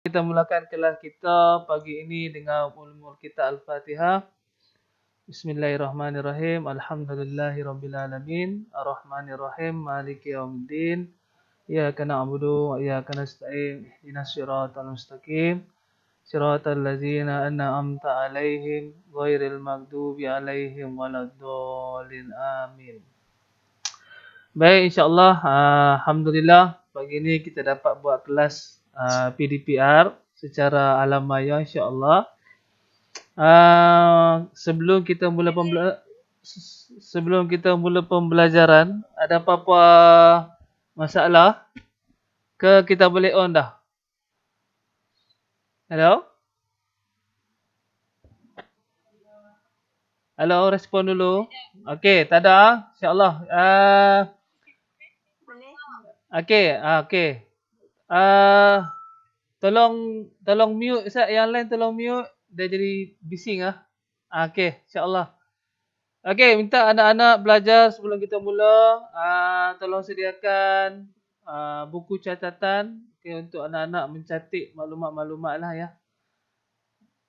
Kita mulakan kelas kita pagi ini dengan ulumul kita Al-Fatihah. Bismillahirrahmanirrahim. Alhamdulillahirabbil alamin. Arrahmanirrahim. Maliki yaumiddin. Iyyaka na'budu wa iyyaka nasta'in. Ihdinas siratal mustaqim. Siratal ladzina an'amta 'alaihim ghairil maghdubi 'alaihim waladdallin. Amin. Baik, insya-Allah, alhamdulillah pagi ini kita dapat buat kelas PDPR secara alam maya, insya-Allah. Sebelum kita mula pembelajaran, ada apa-apa masalah ke kita boleh on dah? Hello? Halo, respon dulu. Okey, tak ada, insya-Allah. Okey. Tolong mute Ustaz, yang lain tolong mute. Dia jadi bising ah. Okey, insya-Allah. Okey, minta anak-anak belajar sebelum kita mula. Tolong sediakan buku catatan untuk anak-anak mencatat maklumat-maklumat lah ya.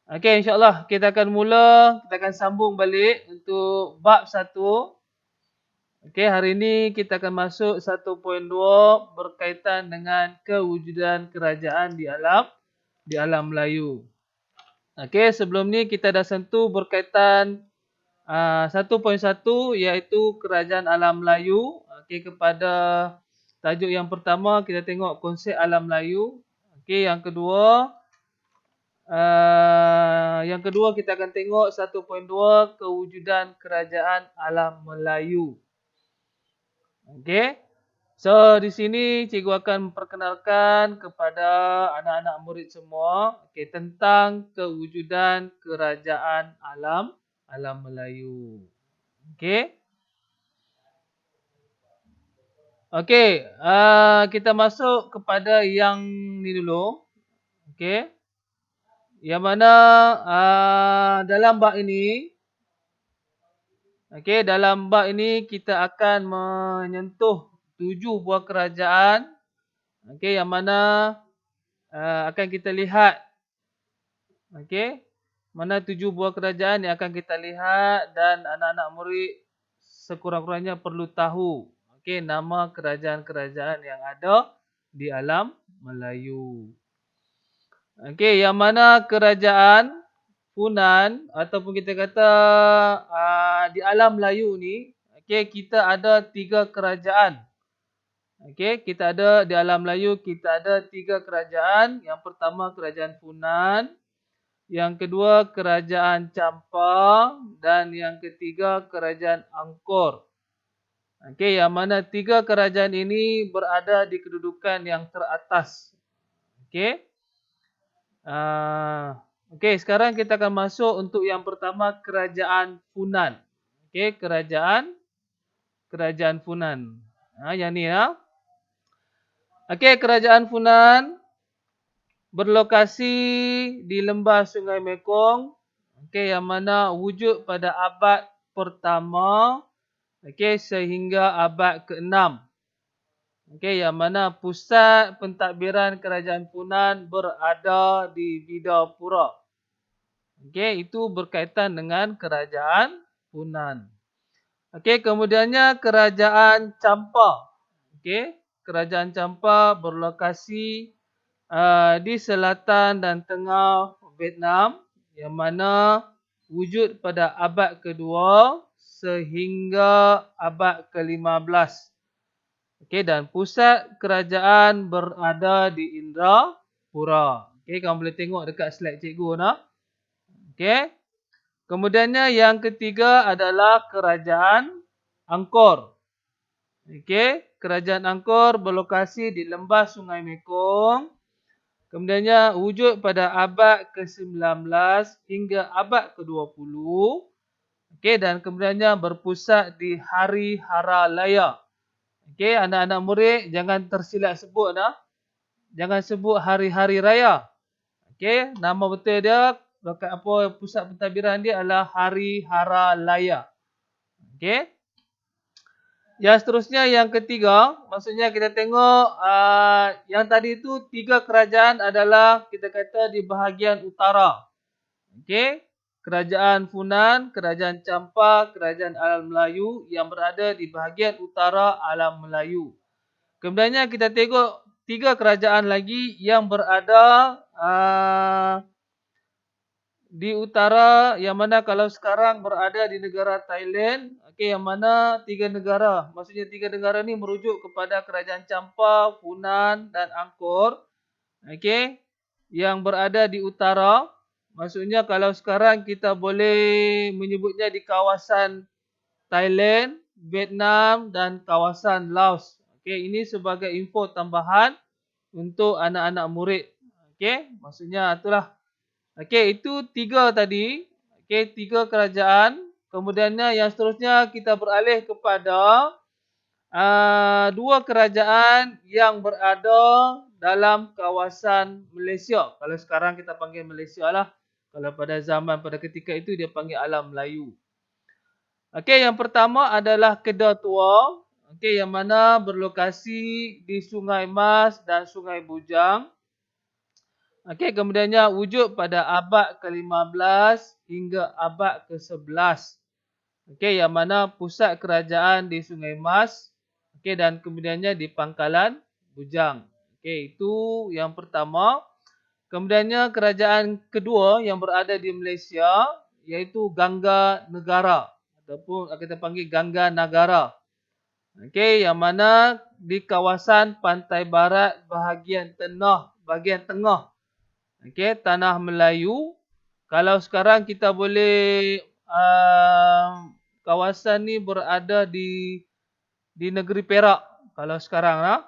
Okey, insya-Allah kita akan mula. Kita akan sambung balik untuk bab 1. Okey, hari ini kita akan masuk 1.2 berkaitan dengan kewujudan kerajaan di alam Melayu. Okey, sebelum ni kita dah sentuh berkaitan 1.1 iaitu kerajaan alam Melayu. Okey, kepada tajuk yang pertama kita tengok konsep alam Melayu. Okey, yang kedua kita akan tengok 1.2 kewujudan kerajaan alam Melayu. Okey. So di sini cikgu akan memperkenalkan kepada anak-anak murid semua tentang kewujudan kerajaan alam Melayu. Okey. Okey, kita masuk kepada yang ni dulu. Okey. Yang mana dalam bab ini kita akan menyentuh 7 buah kerajaan. Okey, yang mana akan kita lihat. Okey. Mana 7 buah kerajaan yang akan kita lihat dan anak-anak murid sekurang-kurangnya perlu tahu nama kerajaan-kerajaan yang ada di alam Melayu. Okey, yang mana kerajaan Funan ataupun kita kata di alam Melayu ni, kita ada 3 kerajaan. Okey, kita ada di alam Melayu kita ada 3 kerajaan. Yang pertama kerajaan Funan, yang kedua kerajaan Champa dan yang ketiga kerajaan Angkor. Okey, yang mana 3 kerajaan ini berada di kedudukan yang teratas. Okey. Okey, sekarang kita akan masuk untuk yang pertama kerajaan Funan. Okey, kerajaan Funan. Yang ni ya. Okey, kerajaan Funan berlokasi di lembah Sungai Mekong. Okey, yang mana wujud pada abad pertama sehingga abad ke-6. Okey, yang mana pusat pentadbiran kerajaan Funan berada di Vidapura. Okey, itu berkaitan dengan kerajaan Funan. Okey, kemudiannya kerajaan Champa. Okey, kerajaan Champa berlokasi di selatan dan tengah Vietnam, yang mana wujud pada abad kedua sehingga abad ke-15. Okey, dan pusat kerajaan berada di Indrapura. Okey, kamu boleh tengok dekat slide cikgu nah. Okey. Kemudiannya yang ketiga adalah kerajaan Angkor. Okey, kerajaan Angkor berlokasi di lembah Sungai Mekong. Kemudiannya wujud pada abad ke-19 hingga abad ke-20. Okey, dan kemudiannya berpusat di Hari Hara Laya. Okey, anak-anak murid jangan tersilap sebut dah. Jangan sebut hari-hari raya. Okey, nama betul dia pusat pentadbiran dia adalah Hari Hara Laya. Okey. Yang seterusnya yang ketiga, maksudnya kita tengok yang tadi itu 3 kerajaan adalah kita kata di bahagian utara. Okey. Kerajaan Funan, Kerajaan Champa, Kerajaan Alam Melayu yang berada di bahagian utara Alam Melayu. Kemudiannya kita tengok 3 kerajaan lagi yang berada di utara, yang mana kalau sekarang berada di negara Thailand. Okey, yang mana 3 negara. Maksudnya 3 negara ni merujuk kepada Kerajaan Champa, Funan dan Angkor. Okey, yang berada di utara. Maksudnya kalau sekarang kita boleh menyebutnya di kawasan Thailand, Vietnam dan kawasan Laos. Okey, ini sebagai info tambahan untuk anak-anak murid. Okey, maksudnya itulah. Okey, itu 3 tadi. Okey, 3 kerajaan. Kemudiannya yang seterusnya kita beralih kepada 2 kerajaan yang berada dalam kawasan Malaysia. Kalau sekarang kita panggil Malaysia lah. Kalau pada zaman pada ketika itu dia panggil Alam Melayu. Okey, yang pertama adalah Kedah Tua. Okey, yang mana berlokasi di Sungai Mas dan Sungai Bujang. Okey, kemudiannya wujud pada abad ke-15 hingga abad ke-11. Okey, yang mana pusat kerajaan di Sungai Mas. Okey, dan kemudiannya di Pangkalan Bujang. Okey, itu yang pertama. Kemudiannya kerajaan kedua yang berada di Malaysia iaitu Gangga Negara ataupun kita panggil Gangga Nagara. Okey, yang mana di kawasan pantai barat bahagian tengah. Okey, tanah Melayu. Kalau sekarang kita boleh kawasan ni berada di negeri Perak kalau sekarang lah.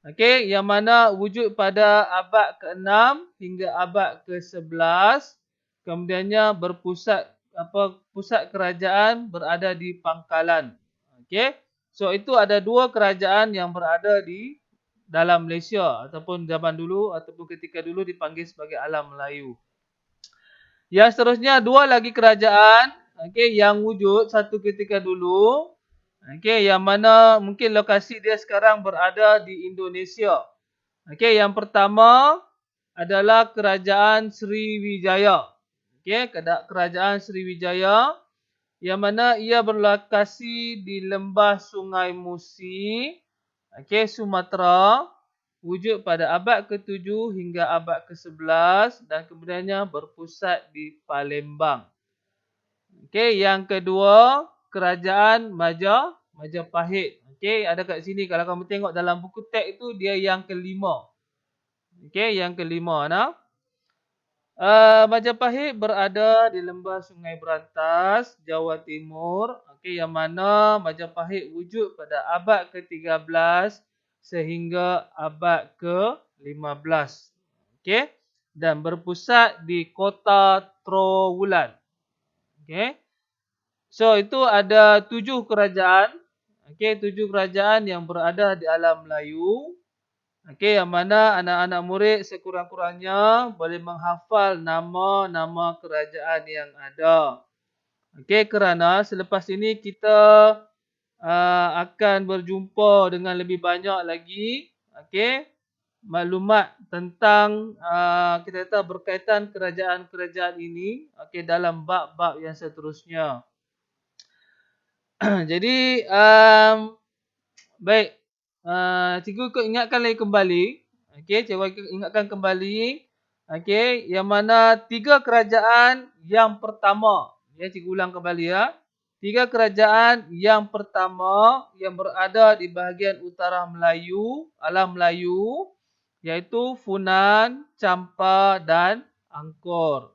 Okey, yang mana wujud pada abad ke-6 hingga abad ke-11. Kemudiannya pusat kerajaan berada di Pangkalan. Okey. So itu ada 2 kerajaan yang berada di dalam Malaysia ataupun zaman dulu ataupun ketika dulu dipanggil sebagai Alam Melayu. Yang seterusnya 2 lagi kerajaan, okey, yang wujud satu ketika dulu, okey, yang mana mungkin lokasi dia sekarang berada di Indonesia. Okey, yang pertama adalah Kerajaan Sriwijaya. Okey, Kerajaan Sriwijaya yang mana ia berlokasi di lembah Sungai Musi. Okey, Sumatera, wujud pada abad ke-7 hingga abad ke-11 dan kemudiannya berpusat di Palembang. Okey, yang kedua, Kerajaan Majapahit. Okey, ada kat sini kalau kamu tengok dalam buku teks itu dia yang kelima. Okey, yang kelima nah. Majapahit berada di lembah Sungai Berantas, Jawa Timur. Okey, yang mana Majapahit wujud pada abad ke-13 sehingga abad ke-15. Okey, dan berpusat di Kota Trowulan. Okey. So itu ada 7 kerajaan. Okey, 7 kerajaan yang berada di Alam Melayu. Okey, yang mana anak-anak murid sekurang-kurangnya boleh menghafal nama-nama kerajaan yang ada. Okey, kerana selepas ini kita akan berjumpa dengan lebih banyak lagi, okey, maklumat tentang kita kata berkaitan kerajaan-kerajaan ini, okey, dalam bab-bab yang seterusnya. Jadi baik. Cikgu ikut ingatkan lagi kembali. Okey, cikgu ingatkan kembali. Okey, yang mana 3 kerajaan yang pertama. Ya, cikgu ulang kembali ya. 3 kerajaan yang pertama yang berada di bahagian utara Melayu, Alam Melayu, iaitu Funan, Champa dan Angkor.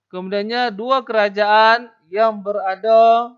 Kemudiannya 2 kerajaan yang berada